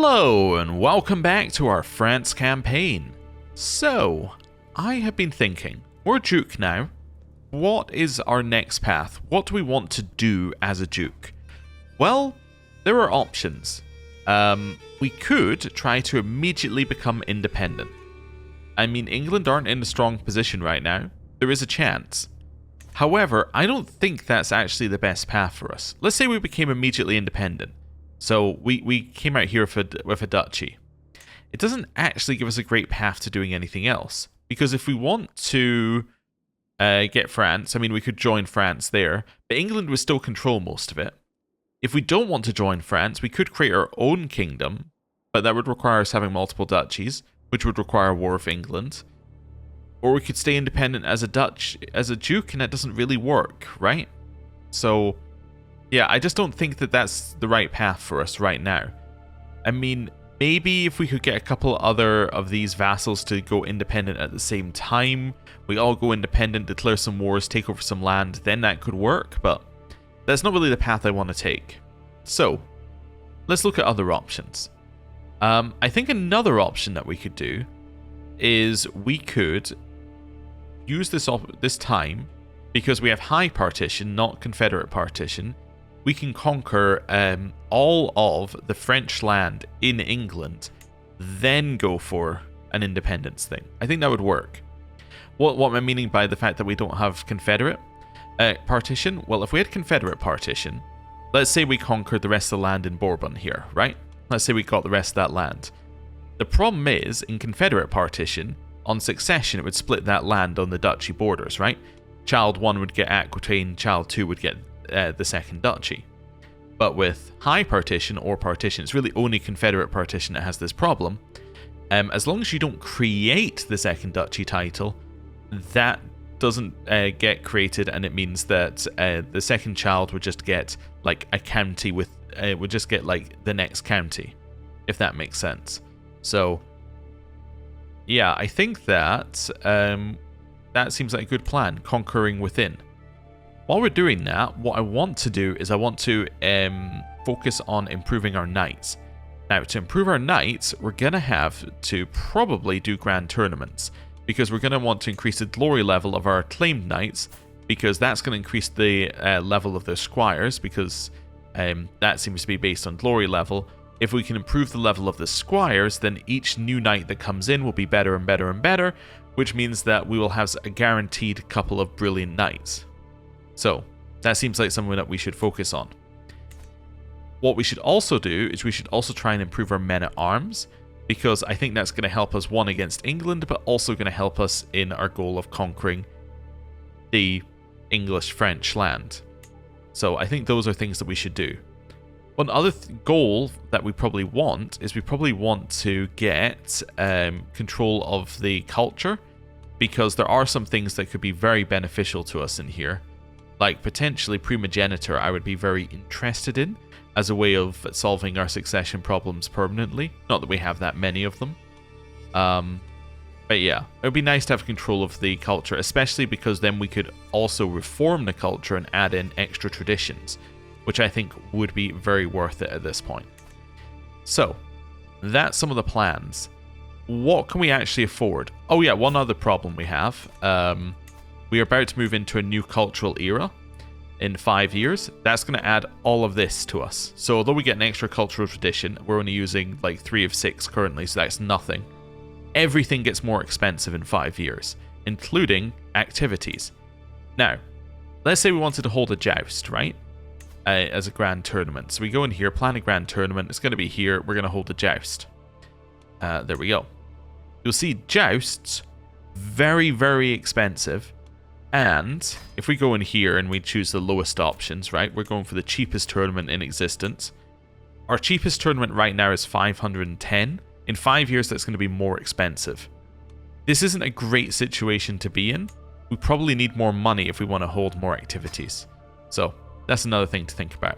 Hello and welcome back to our France campaign. So, I have been thinking, we're Duke now. What is our next path? What do we want to do as a Duke? Well, there are options. We could try to immediately become independent. I mean, England aren't in a strong position right now. There is a chance. However, I don't think that's actually the best path for us. Let's say we became immediately independent. So we came out here with a duchy. It doesn't actually give us a great path to doing anything else. Because if we want to get France, I mean, we could join France there. But England would still control most of it. If we don't want to join France, we could create our own kingdom. But that would require us having multiple duchies, which would require a war with England. Or we could stay independent as a duke, and that doesn't really work, right? So yeah, I just don't think that that's the right path for us right now. I mean, maybe if we could get a couple other of these vassals to go independent at the same time, we all go independent, declare some wars, take over some land, then that could work, but that's not really the path I want to take. So, let's look at other options. I think another option that we could do is we could use this time, because we have high partition, not Confederate partition. We can conquer all of the French land in England, then go for an independence thing. I think that would work. What am I meaning by the fact that we don't have Confederate partition? Well, if we had Confederate partition, let's say we conquered the rest of the land in Bourbon here, right? Let's say we got the rest of that land. The problem is, in Confederate partition, on succession, it would split that land on the duchy borders, right? Child 1 would get Aquitaine, Child 2 would get the second duchy. But with high partition or partition, it's really only Confederate partition that has this problem. As long as you don't create the second duchy title, that doesn't get created, and it means that the second child would just get like a county with would just get like the next county, if that makes sense. So yeah, I think that that seems like a good plan, conquering within. While we're doing that, what I want to do is I want to focus on improving our knights. Now, to improve our knights, we're going to have to probably do grand tournaments, because we're going to want to increase the glory level of our acclaimed knights, because that's going to increase the level of their squires, because that seems to be based on glory level. If we can improve the level of the squires, then each new knight that comes in will be better and better and better, which means that we will have a guaranteed couple of brilliant knights. So, that seems like something that we should focus on. What we should also do is we should also try and improve our men-at-arms, because I think that's going to help us, one, against England, but also going to help us in our goal of conquering the English-French land. So, I think those are things that we should do. One other goal that we probably want is we probably want to get control of the culture, because there are some things that could be very beneficial to us in here. Like potentially primogeniture, I would be very interested in as a way of solving our succession problems permanently. Not that we have that many of them. But yeah, it would be nice to have control of the culture, especially because then we could also reform the culture and add in extra traditions, which I think would be very worth it at this point. So, that's some of the plans. What can we actually afford? Oh yeah, one other problem we have. We are about to move into a new cultural era in 5 years. That's going to add all of this to us. So although we get an extra cultural tradition, we're only using like 3 of 6 currently, so that's nothing. Everything gets more expensive in 5 years, including activities. Now, let's say we wanted to hold a joust, right? As a grand tournament. So we go in here, plan a grand tournament. It's going to be here. We're going to hold a joust. There we go. You'll see jousts, very, very expensive. And if we go in here and we choose the lowest options, right, we're going for the cheapest tournament in existence. Our cheapest tournament right now is 510. In 5 years, that's going to be more expensive. This isn't a great situation to be in. We probably need more money if we want to hold more activities. So, that's another thing to think about.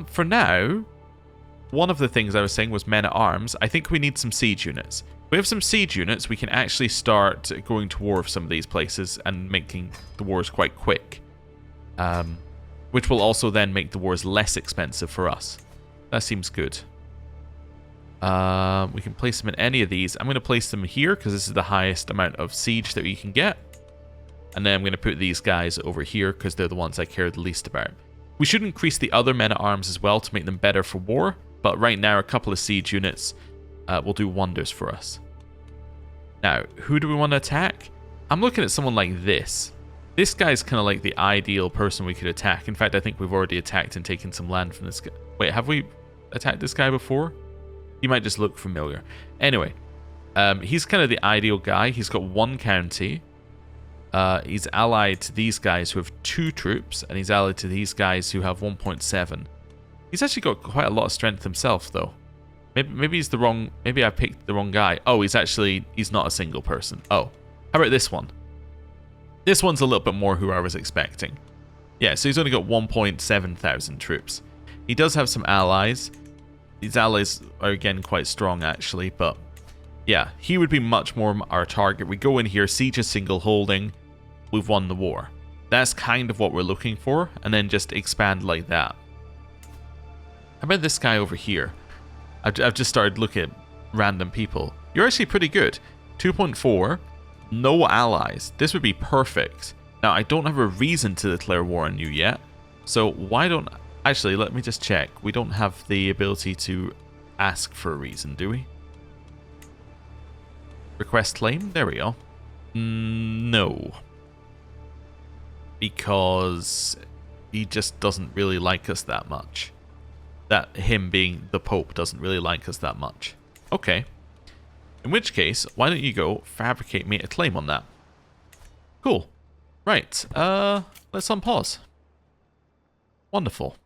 For now, one of the things I was saying was men-at-arms. I think we need some siege units. If we have some siege units, we can actually start going to war with some of these places and making the wars quite quick. Which will also then make the wars less expensive for us. That seems good. We can place them in any of these. I'm going to place them here because this is the highest amount of siege that you can get. And then I'm going to put these guys over here because they're the ones I care the least about. We should increase the other men-at-arms as well to make them better for war. But right now, a couple of siege units will do wonders for us. Now, who do we want to attack? I'm looking at someone like this. This guy's kind of like the ideal person we could attack. In fact, I think we've already attacked and taken some land from this guy. Wait, have we attacked this guy before? He might just look familiar. Anyway, he's kind of the ideal guy. He's got 1 county. He's allied to these guys who have 2 troops, and he's allied to these guys who have 1.7. He's actually got quite a lot of strength himself, though. Maybe he's the wrong... Maybe I picked the wrong guy. Oh, he's not a single person. Oh, how about this one? This one's a little bit more who I was expecting. Yeah, so he's only got 1.7 thousand troops. He does have some allies. These allies are, again, quite strong, actually, but... Yeah, he would be much more our target. We go in here, siege a single holding, we've won the war. That's kind of what we're looking for, and then just expand like that. How about this guy over here? I've just started looking at random people. You're actually pretty good. 2.4, no allies. This would be perfect. Now, I don't have a reason to declare war on you yet, so why don't... Actually, let me just check. We don't have the ability to ask for a reason, do we? Request claim? There we go. No. Because he just doesn't really like us that much. That him being the Pope doesn't really like us that much. Okay. In which case, why don't you go fabricate me a claim on that? Cool. Right. Let's unpause. Wonderful.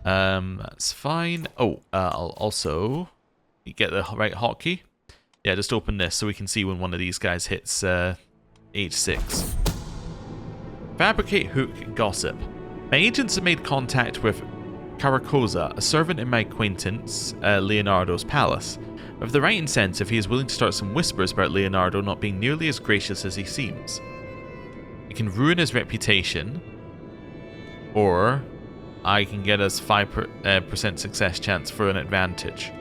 That's fine. Oh, I'll also get the right hotkey. Yeah, just open this so we can see when one of these guys hits H6. Fabricate hook gossip. My agents have made contact with Caracosa, a servant in my acquaintance Leonardo's palace. With the right incentive, he is willing to start some whispers about Leonardo not being nearly as gracious as he seems. It can ruin his reputation, or I can get us 5% success chance for an advantage.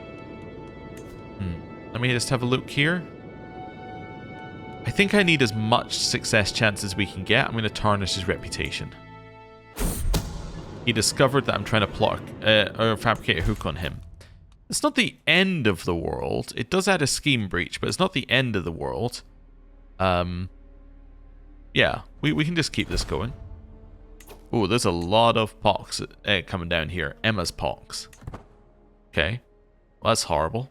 Let me just have a look here. I think I need as much success chance as we can get. I'm going to tarnish his reputation. He discovered that I'm trying to plot or fabricate a hook on him. It's not the end of the world. It does add a scheme breach, but it's not the end of the world. Yeah, we can just keep this going. Oh, there's a lot of pox coming down here. Emma's pox. Okay. Well, that's horrible.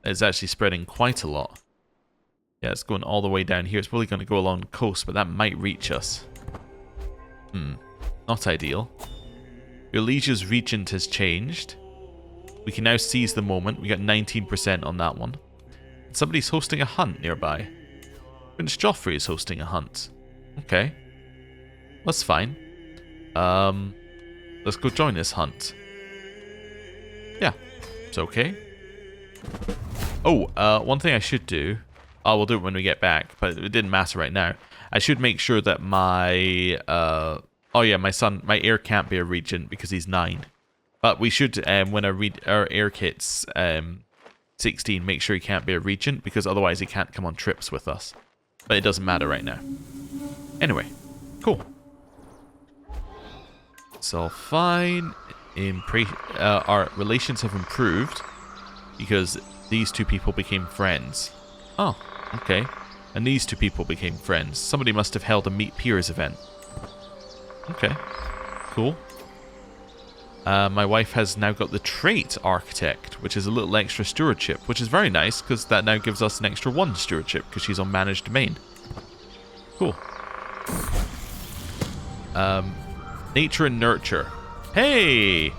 It's actually spreading quite a lot. Yeah, it's going all the way down here. It's probably going to go along the coast, but that might reach us. Not ideal. Your liege's regent has changed. We can now seize the moment. We got 19% on that one. Somebody's hosting a hunt nearby. Prince Joffrey is hosting a hunt. Okay. That's fine. Let's go join this hunt. Yeah, it's okay. Oh, one thing I should do... Oh, we'll do it when we get back, but it didn't matter right now. I should make sure that my... oh yeah, my heir can't be a regent because he's 9. But we should, when our heir hits 16, make sure he can't be a regent, because otherwise he can't come on trips with us. But it doesn't matter right now. Anyway, cool. It's all fine. Our relations have improved because these two people became friends. Oh, okay. And these two people became friends. Somebody must have held a Meet Peers event. Okay, cool. My wife has now got the trait Architect, which is a little extra stewardship, which is very nice because that now gives us an extra 1 stewardship because she's on managed domain. Cool. Nature and Nurture. Hey!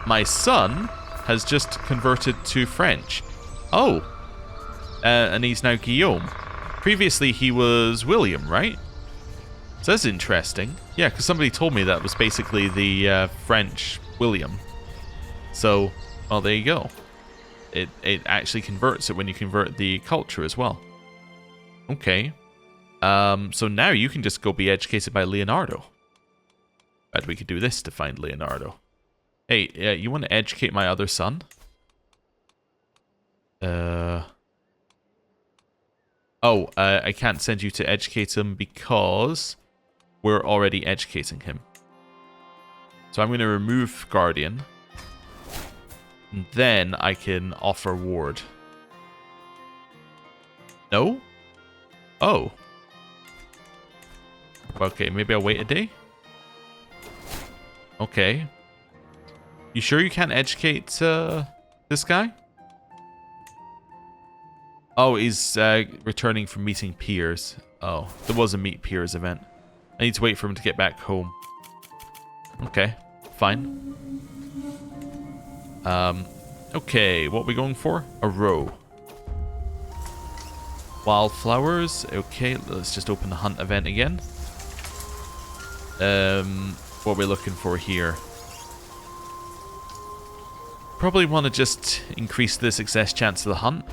My son has just converted to French. Oh! And he's now Guillaume. Previously he was William, right? So that's interesting. Yeah, because somebody told me that was basically the French William. So, well, there you go. It actually converts it when you convert the culture as well. Okay. So now you can just go be educated by Leonardo. But we could do this to find Leonardo. Hey, you want to educate my other son? I can't send you to educate him because we're already educating him. So I'm going to remove Guardian. And then I can offer Ward. No? Oh. Okay, maybe I'll wait a day? Okay. You sure you can't educate this guy? Oh, he's returning from meeting peers. Oh, there was a meet peers event. I need to wait for him to get back home. Okay, fine. Okay, what are we going for? A row. Wildflowers. Okay, let's just open the hunt event again. What are we looking for here? Probably want to just increase the success chance of the hunt.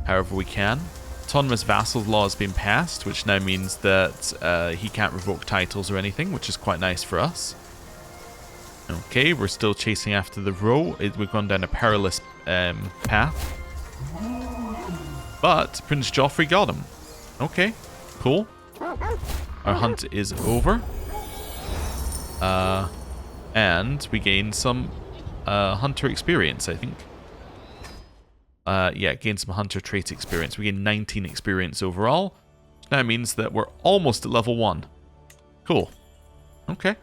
However we can. Autonomous vassal law has been passed, which now means that he can't revoke titles or anything, which is quite nice for us. Okay, we're still chasing after the row. We've gone down a perilous path. But Prince Joffrey got him. Okay, cool. Our hunt is over. And we gained some hunter experience, I think. Yeah, gained some hunter trait experience. We gained 19 experience overall. Which now means that we're almost at level 1. Cool. Okay.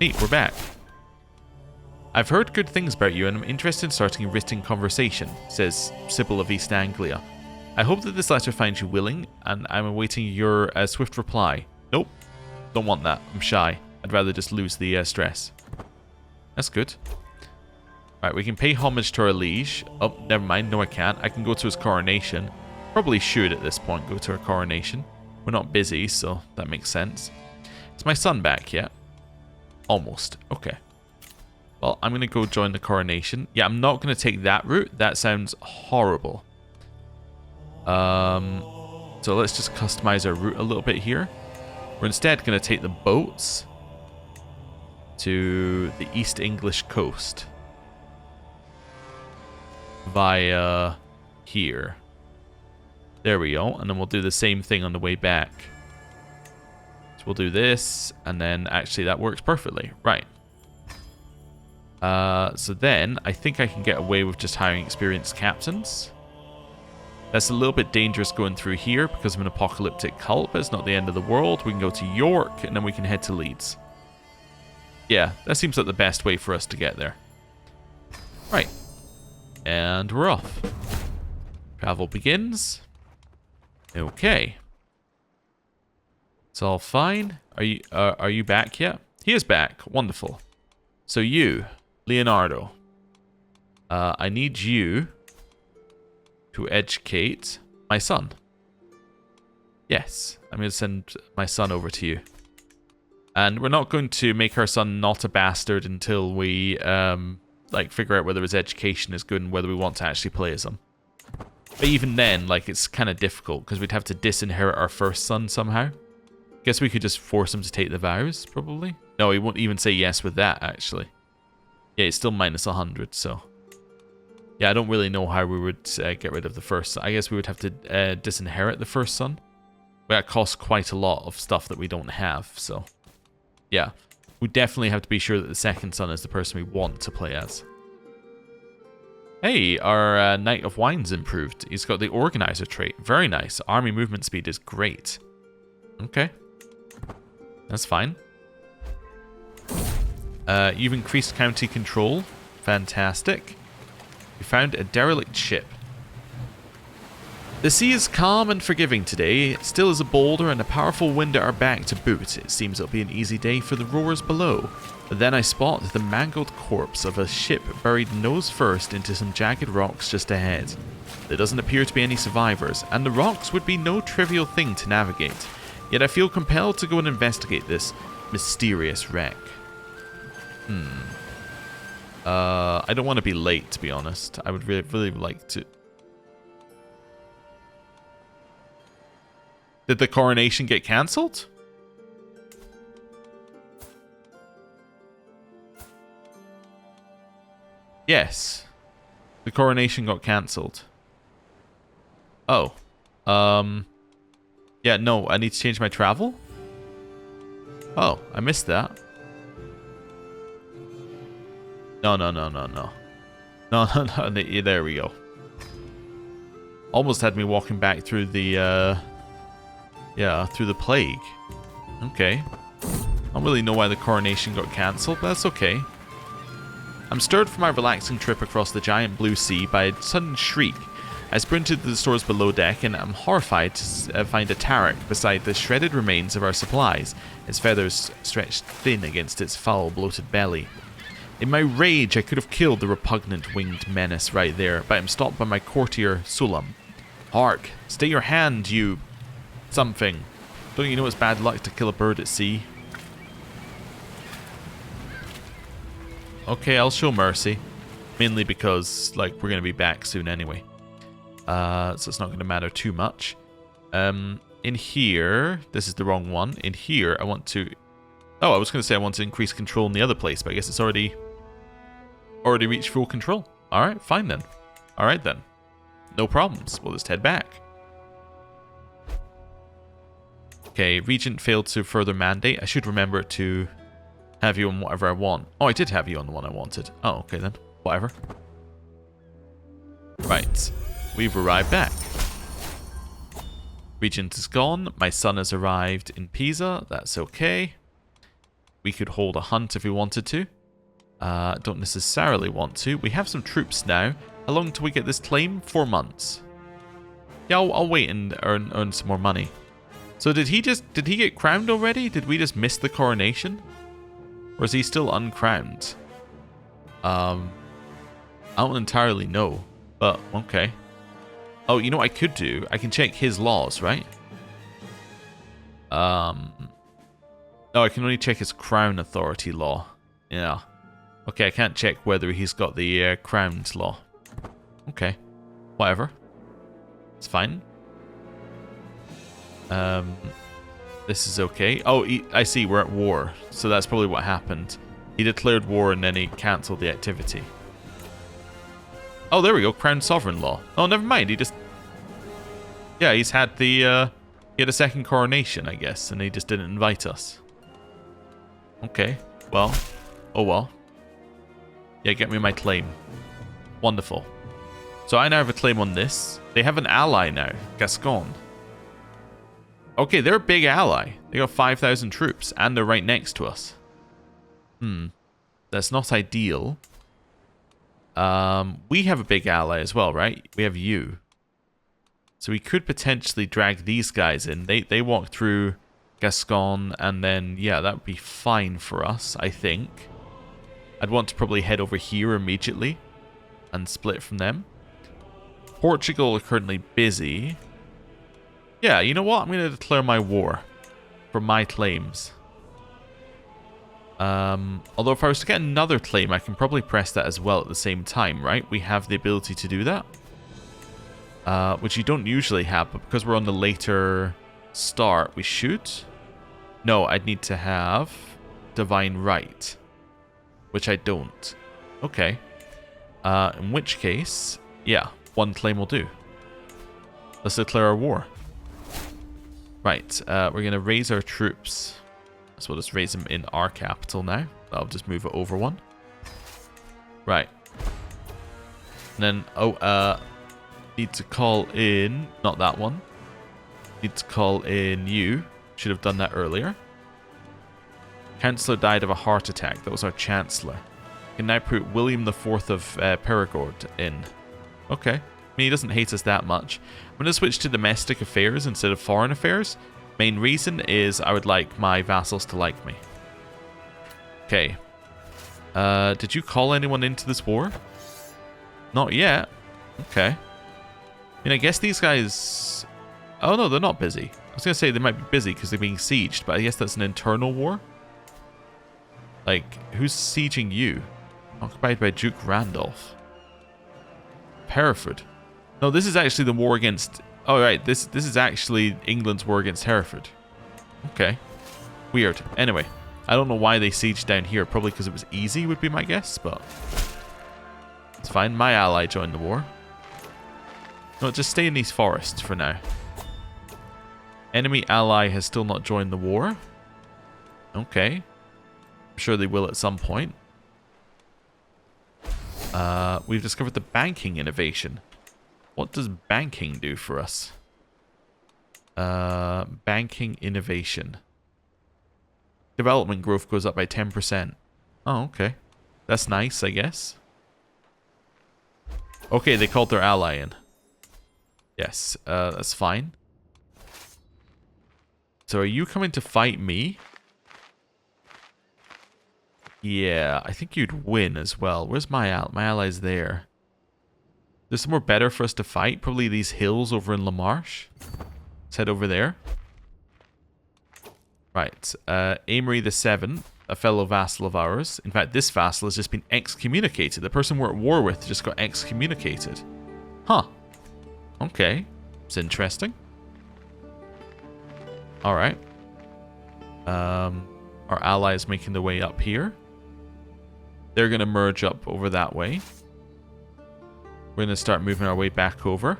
Neat, we're back. I've heard good things about you and I'm interested in starting a written conversation, says Sybil of East Anglia. I hope that this letter finds you willing, and I'm awaiting your swift reply. Nope. Don't want that. I'm shy. I'd rather just lose the stress. That's good. Alright, we can pay homage to our liege. Oh, never mind. No, I can't. I can go to his coronation. Probably should at this point go to our coronation. We're not busy, so that makes sense. Is my son back yet? Almost. Okay. Well, I'm going to go join the coronation. Yeah, I'm not going to take that route. That sounds horrible. So let's just customize our route a little bit here. We're instead going to take the boats to the East English coast via here. There we go. And then we'll do the same thing on the way back. So we'll do this, and then actually that works perfectly. Right. So then I think I can get away with just hiring experienced captains. That's a little bit dangerous going through here because of an apocalyptic cult, but it's not the end of the world. We can go to York, and then we can head to Leeds. Yeah, that seems like the best way for us to get there. Right. And we're off. Travel begins. Okay. It's all fine. Are you back yet? He is back. Wonderful. So you, Leonardo. I need you to educate my son. Yes, I'm going to send my son over to you. And we're not going to make our son not a bastard until we like figure out whether his education is good and whether we want to actually play as him. But even then, like, it's kind of difficult because we'd have to disinherit our first son somehow. Guess we could just force him to take the vows, probably. No, he won't even say yes with that, actually. Yeah, it's still minus 100, so... Yeah, I don't really know how we would get rid of the first son. I guess we would have to disinherit the first son. But that costs quite a lot of stuff that we don't have, so... Yeah, we definitely have to be sure that the second son is the person we want to play as. Hey, our Knight of Wine's improved. He's got the Organizer trait. Very nice. Army movement speed is great. Okay. That's fine. You've increased county control. Fantastic. You found a derelict ship. The sea is calm and forgiving today. Still as a boulder and a powerful wind at our back to boot. It seems it'll be an easy day for the rowers below. But then I spot the mangled corpse of a ship buried nose first into some jagged rocks just ahead. There doesn't appear to be any survivors, and the rocks would be no trivial thing to navigate. Yet I feel compelled to go and investigate this mysterious wreck. I don't want to be late, to be honest. I would really like to... Did the coronation get cancelled? Yes. The coronation got cancelled. Oh. Yeah, no, I need to change my travel? Oh, I missed that. No. No, there we go. Almost had me walking back through the, yeah, through the plague. Okay. I don't really know why the coronation got cancelled, but that's okay. I'm stirred from my relaxing trip across the giant blue sea by a sudden shriek. I sprinted to the stores below deck and I'm horrified to find a Tarek beside the shredded remains of our supplies, its feathers stretched thin against its foul, bloated belly. In my rage, I could have killed the repugnant winged menace right there, but I'm stopped by my courtier, Sulam. Hark! Stay your hand, you... something. Don't you know it's bad luck to kill a bird at sea? Okay, I'll show mercy. Mainly because, like, we're going to be back soon anyway. So it's not going to matter too much. In here... This is the wrong one. In here, I want to... Oh, I was going to say I want to increase control in the other place, but I guess it's already reached full control. Alright, fine then. Alright then. No problems. We'll just head back. Okay, Regent failed to further mandate. I should remember to have you on whatever I want. Oh, I did have you on the one I wanted. Oh, okay then. Whatever. Right. We've arrived back. Regent is gone. My son has arrived in Pisa. That's okay. We could hold a hunt if we wanted to. Don't necessarily want to. We have some troops now. How long till we get this claim? 4 months. Yeah, I'll wait and earn some more money. So did he get crowned already? Did we just miss the coronation? Or is he still uncrowned? I don't entirely know. But, okay. Oh, you know what I could do? I can check his laws, right? No, I can only check his crown authority law. Yeah. Okay, I can't check whether he's got the crowned law. Okay. Whatever. It's fine. This is okay. Oh, I see, we're at war. So that's probably what happened. He declared war and then he cancelled the activity. Oh, there we go. Crown sovereign law. Oh, never mind. He just... Yeah, he's had the... he had a second coronation, I guess, and he just didn't invite us. Okay. Well. Oh, well. Yeah, get me my claim. Wonderful. So I now have a claim on this. They have an ally now. Gascon. Okay, they're a big ally. They got 5,000 troops, and they're right next to us. That's not ideal. We have a big ally as well, right? We have you. So we could potentially drag these guys in. They walk through Gascon, and then, yeah, that would be fine for us, I think. I'd want to probably head over here immediately and split from them. Portugal are currently busy. Yeah, you know what? I'm going to declare my war for my claims. Although if I was to get another claim, I can probably press that as well at the same time, right? We have the ability to do that. Which you don't usually have, but because we're on the later start, we should. No, I'd need to have Divine Right, which I don't. Okay. In which case, yeah, one claim will do. Let's declare our war. Right, we're going to raise our troops. So we'll just raise them in our capital now. I'll just move it over one. Right. And then, need to call in... Not that one. Need to call in you. Should have done that earlier. Councillor died of a heart attack. That was our Chancellor. Can now put William IV of Perigord in. Okay. I mean, he doesn't hate us that much. I'm going to switch to domestic affairs instead of foreign affairs. Main reason is I would like my vassals to like me. Okay. Did you call anyone into this war? Not yet. Okay. I mean, I guess these guys... Oh, no, they're not busy. I was going to say they might be busy because they're being sieged, but I guess that's an internal war. Like, who's sieging you? Occupied by Duke Randolph. Hereford. No, this is actually the war against... Oh, right. This is actually England's war against Hereford. Okay. Weird. Anyway, I don't know why they sieged down here. Probably because it was easy would be my guess, but... It's fine. My ally joined the war. No, just stay in these forests for now. Enemy ally has still not joined the war. Okay. I'm sure they will at some point. We've discovered the banking innovation. What does banking do for us? Banking innovation. Development growth goes up by 10%. Oh, okay. That's nice, I guess. Okay, they called their ally in. Yes, that's fine. So are you coming to fight me? Yeah, I think you'd win as well. Where's my ally? My ally's there. There's somewhere better for us to fight. Probably these hills over in La Marche. Let's head over there. Right. Amory the Seventh, a fellow vassal of ours. In fact, this vassal has just been excommunicated. The person we're at war with just got excommunicated. Huh. Okay. It's interesting. Alright. Our ally is making their way up here. They're going to merge up over that way. We're going to start moving our way back over.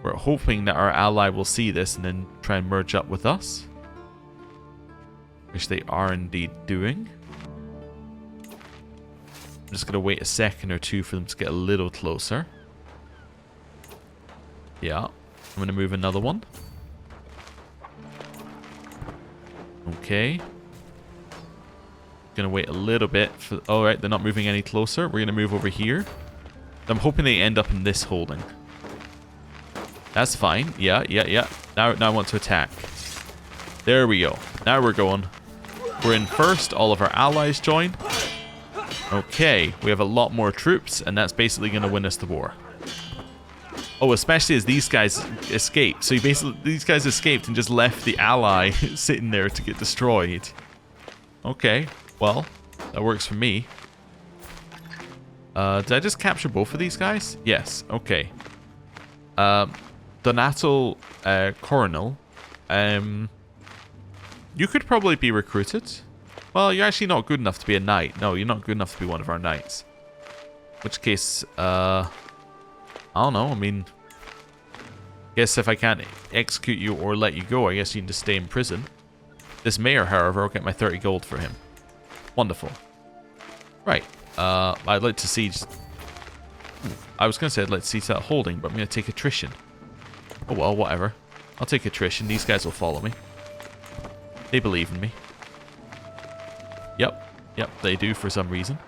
We're hoping that our ally will see this and then try and merge up with us. Which they are indeed doing. I'm just going to wait a second or two for them to get a little closer. Yeah. I'm going to move another one. Okay. Gonna wait a little bit for... Alright, they're not moving any closer. We're gonna move over here. I'm hoping they end up in this holding. That's fine. Yeah. Now I want to attack. There we go. Now we're going. We're in first. All of our allies join. Okay. We have a lot more troops, and that's basically gonna win us the war. Oh, especially as these guys escaped. So these guys escaped and just left the ally sitting there to get destroyed. Okay. Well, that works for me. Did I just capture both of these guys? Yes. Okay. Donato Coronel. You could probably be recruited. Well, you're actually not good enough to be a knight. No, you're not good enough to be one of our knights. In which case, I don't know. I mean, I guess if I can't execute you or let you go, I guess you can just stay in prison. This mayor, however, will get my 30 gold for him. Wonderful. Right. I'd like to siege... I was going to say I'd like to siege that holding, but I'm going to take attrition. Oh well, whatever. I'll take attrition. These guys will follow me. They believe in me. Yep, they do for some reason.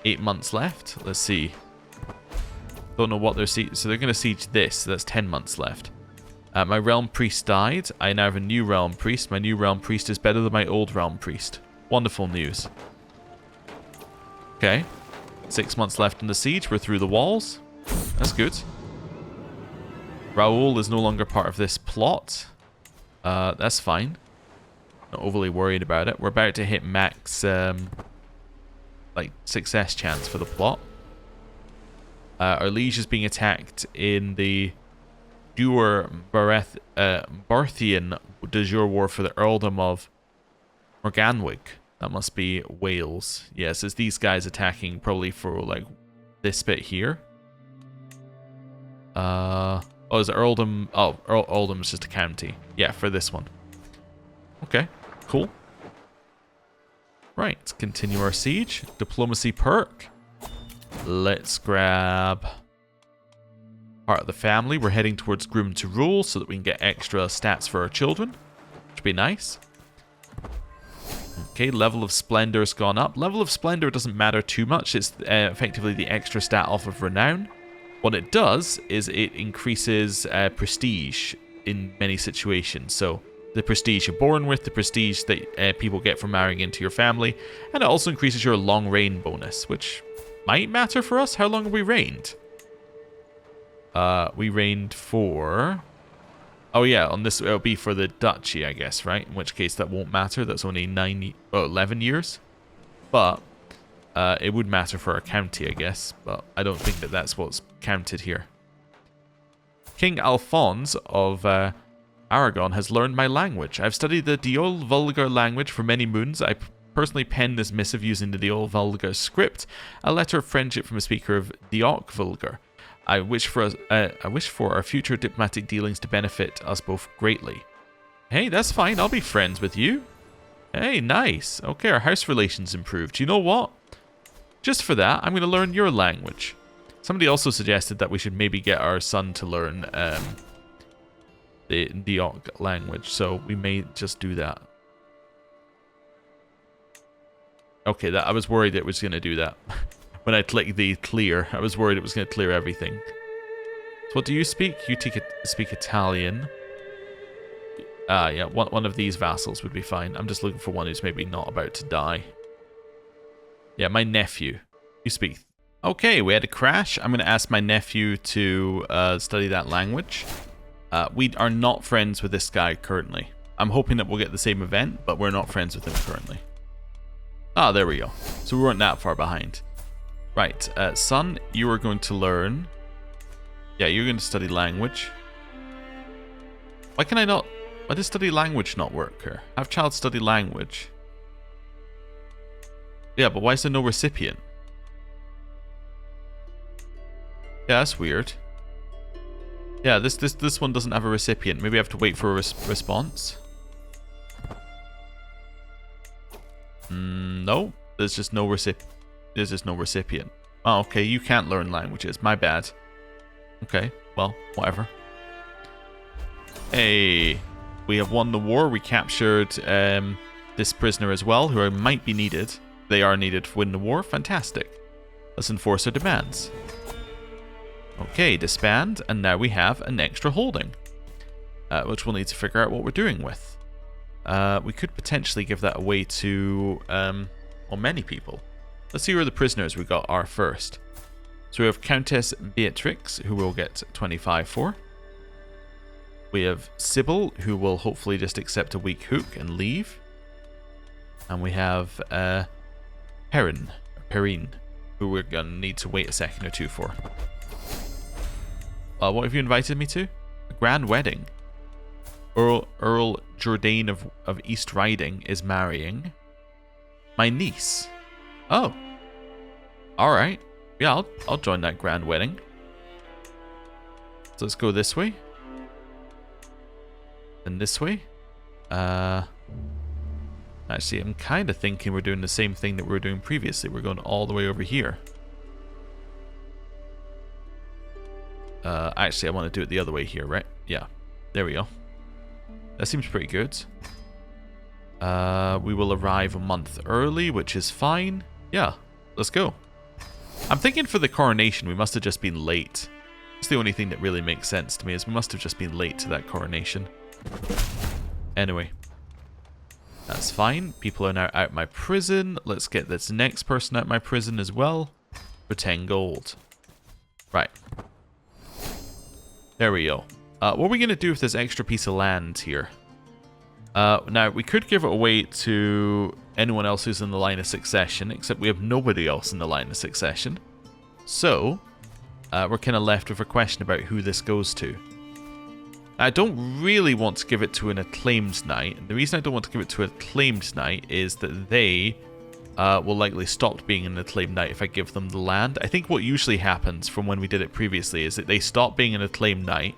8 months left. Let's see. Don't know what they're sieging. So they're going to siege this. So that's 10 months left. My realm priest died. I now have a new realm priest. My new realm priest is better than my old realm priest. Wonderful news. Okay. 6 months left in the siege. We're through the walls. That's good. Raoul is no longer part of this plot. That's fine. Not overly worried about it. We're about to hit max success chance for the plot. Our liege is being attacked in the Barthian de jure war for the earldom of Morganwig. That must be Wales. Yes, it's these guys attacking probably for like this bit here. Oh, is it earldom? Oh, earldom is just a county. Yeah, for this one. Okay, cool. Right, continue our siege. Diplomacy perk. Let's grab part of the family. We're heading towards Groom to Rule so that we can get extra stats for our children, which would be nice. Okay, level of splendor has gone up. Level of splendor doesn't matter too much. It's effectively the extra stat off of renown. What it does is it increases prestige in many situations. So the prestige you're born with, the prestige that people get from marrying into your family, and it also increases your long reign bonus, which might matter for us. How long have we reigned? We reigned for... Oh yeah, on this it'll be for the duchy, I guess, right? In which case that won't matter. That's only 11 years. But it would matter for our county, I guess. But I don't think that that's what's counted here. King Alphonse of Aragon has learned my language. I've studied the Diol vulgar language for many moons. I personally penned this missive using the Diok Vulgar script, a letter of friendship from a speaker of Diok Vulgar. I wish for our future diplomatic dealings to benefit us both greatly. Hey, that's fine. I'll be friends with you. Hey, nice. Okay, our house relations improved. You know what? Just for that, I'm going to learn your language. Somebody also suggested that we should maybe get our son to learn the Diok language, so we may just do that. Okay, I was worried it was going to do that. When I clicked the clear, I was worried it was going to clear everything. So what do you speak? You speak Italian. Yeah, one of these vassals would be fine. I'm just looking for one who's maybe not about to die. Yeah, my nephew. You speak. Okay, we had a crash. I'm going to ask my nephew to study that language. We are not friends with this guy currently. I'm hoping that we'll get the same event, but we're not friends with him currently. Ah, there we go. So we weren't that far behind. Right, son, you are going to learn... Yeah, you're going to study language. Why can I not... Why does study language not work here? Have child study language. Yeah, but why is there no recipient? Yeah, that's weird. Yeah, this one doesn't have a recipient. Maybe I have to wait for a response. No, there's just no recipient. There's just no recipient. Oh, okay, you can't learn languages. My bad. Okay, well, whatever. Hey, we have won the war. We captured this prisoner as well, who might be needed. They are needed to win the war. Fantastic. Let's enforce our demands. Okay, disband, and now we have an extra holding, which we'll need to figure out what we're doing with. We could potentially give that away to well, many people. Let's see where the prisoners we got are first. So we have Countess Beatrix, who we'll get 25 for. We have Sybil, who will hopefully just accept a weak hook and leave. And we have Perrine, who we're going to need to wait a second or two for. What have you invited me to? A grand wedding. Earl Jourdain of East Riding is marrying my niece. Oh. Alright. Yeah, I'll join that grand wedding. So let's go this way. And this way. Actually, I'm kind of thinking we're doing the same thing that we were doing previously. We're going all the way over here. Actually, I want to do it the other way here, right? Yeah. There we go. That seems pretty good. We will arrive a month early, which is fine. Yeah, let's go. I'm thinking for the coronation, we must have just been late. It's the only thing that really makes sense to me, is we must have just been late to that coronation. Anyway. That's fine. People are now out my prison. Let's get this next person out my prison as well. For 10 gold. Right. There we go. What are we going to do with this extra piece of land here? Now, we could give it away to anyone else who's in the line of succession, except we have nobody else in the line of succession. So, we're kind of left with a question about who this goes to. I don't really want to give it to an acclaimed knight. And the reason I don't want to give it to an acclaimed knight is that they will likely stop being an acclaimed knight if I give them the land. I think what usually happens from when we did it previously is that they stop being an acclaimed knight,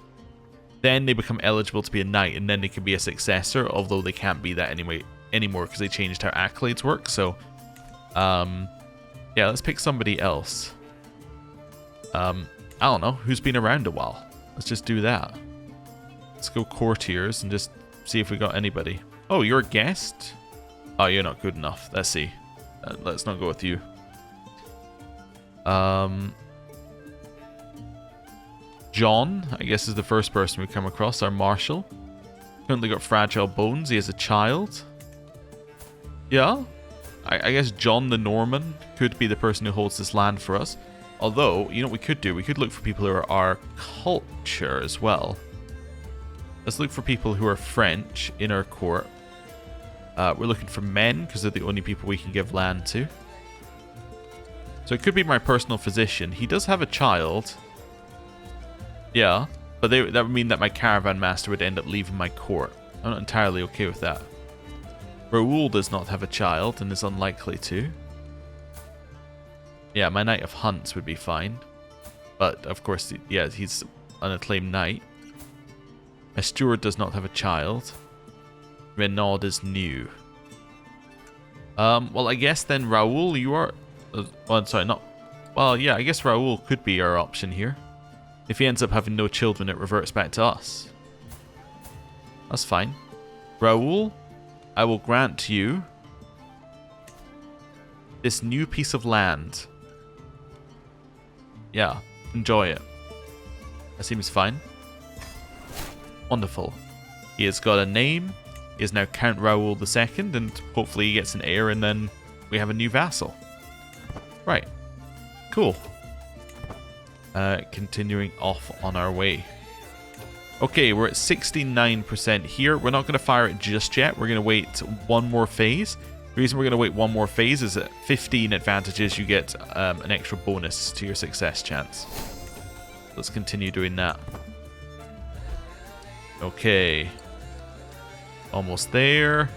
then they become eligible to be a knight, and then they can be a successor, although they can't be that anymore because they changed how accolades work. So, yeah, let's pick somebody else. I don't know, who's been around a while. Let's just do that. Let's go courtiers and just see if we got anybody. Oh, you're a guest? Oh, you're not good enough. Let's see. Let's not go with you. John, I guess, is the first person we come across. Our marshal. Currently got fragile bones. He has a child. Yeah. I guess John the Norman could be the person who holds this land for us. Although, you know what we could do? We could look for people who are our culture as well. Let's look for people who are French in our court. We're looking for men because they're the only people we can give land to. So it could be my personal physician. He does have a child. Yeah, but that would mean that my caravan master would end up leaving my court. I'm not entirely okay with that. Raoul does not have a child and is unlikely to. Yeah, my Knight of Hunts would be fine. But, of course, yeah, he's an acclaimed knight. My Steward does not have a child. Renaud is new. Well, I guess then Raoul, you are... well, sorry, not... Well, yeah, I guess Raoul could be our option here. If he ends up having no children, it reverts back to us. That's fine. Raoul, I will grant you this new piece of land. Yeah, enjoy it. That seems fine. Wonderful. He has got a name. He is now Count Raoul II, and hopefully he gets an heir, and then we have a new vassal. Right. Cool. Continuing off on our way. Okay, we're at 69% here. We're not going to fire it just yet. We're going to wait one more phase. The reason we're going to wait one more phase is at 15 advantages, you get an extra bonus to your success chance. Let's continue doing that. Okay. Almost there.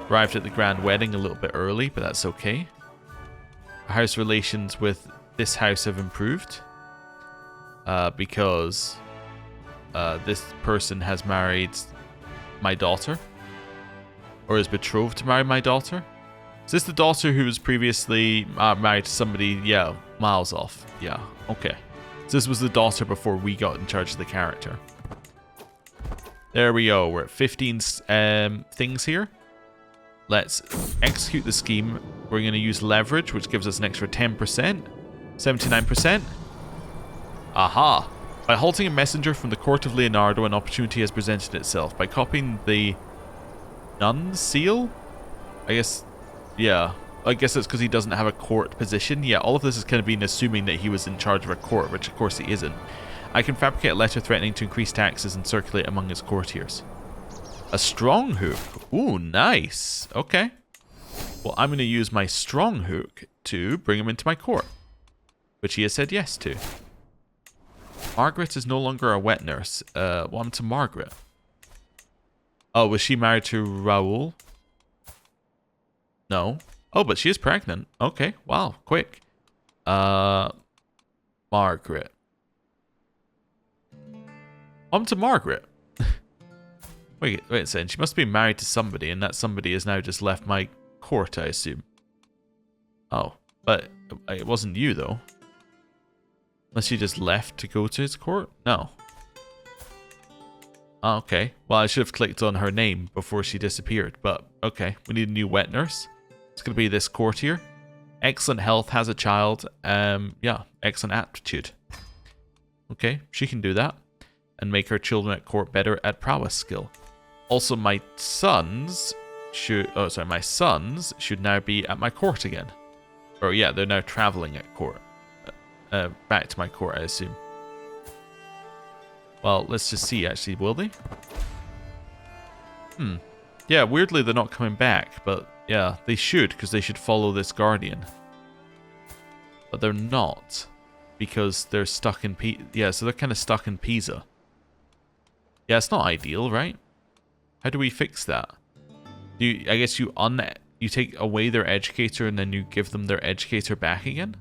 Arrived at the grand wedding a little bit early, but that's okay. Our house relations with this house have improved. Because this person has married my daughter. Or is betrothed to marry my daughter. Is this the daughter who was previously married to somebody, yeah, miles off? Yeah, okay. So this was the daughter before we got in charge of the character. There we go. We're at 15 things here. Let's execute the scheme. We're going to use leverage, which gives us an extra 10%. 79%. Aha. By halting a messenger from the court of Leonardo, an opportunity has presented itself. By copying the nun's seal? I guess, yeah. I guess it's because he doesn't have a court position. Yeah, all of this is kind of been assuming that he was in charge of a court, which of course he isn't. I can fabricate a letter threatening to increase taxes and circulate among his courtiers. A strong hook. Ooh, nice. Okay. Well, I'm going to use my strong hook to bring him into my court, which he has said yes to. Margaret is no longer a wet nurse. What happened to Margaret? Oh, was she married to Raoul? No. Oh, but she is pregnant. Okay. Wow. Quick. Margaret. On to Margaret. wait a second. She must be married to somebody, and that somebody has now just left my court, I assume. Oh, but it wasn't you, though. Unless she just left to go to his court? No. Oh, okay. Well, I should have clicked on her name before she disappeared, but okay. We need a new wet nurse. It's going to be this courtier. Excellent health, has a child. Yeah, excellent aptitude. Okay, she can do that. And make her children at court better at prowess skill. Also, my sons should now be at my court again. Or yeah, they're now traveling at court. Back to my court, I assume. Well, let's just see, actually, will they? Yeah, weirdly they're not coming back, but yeah, they should, because they should follow this guardian. But they're not, because they're stuck in yeah, so they're kind of stuck in Pisa. Yeah, it's not ideal, right? How do we fix that? I guess you take away their educator and then you give them their educator back again?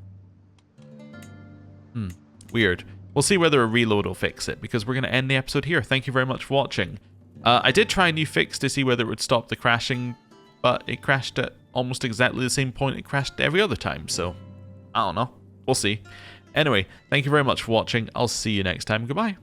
Weird. We'll see whether a reload will fix it, because we're going to end the episode here. Thank you very much for watching. I did try a new fix to see whether it would stop the crashing, but it crashed at almost exactly the same point it crashed every other time, so I don't know. We'll see. Anyway, thank you very much for watching. I'll see you next time. Goodbye.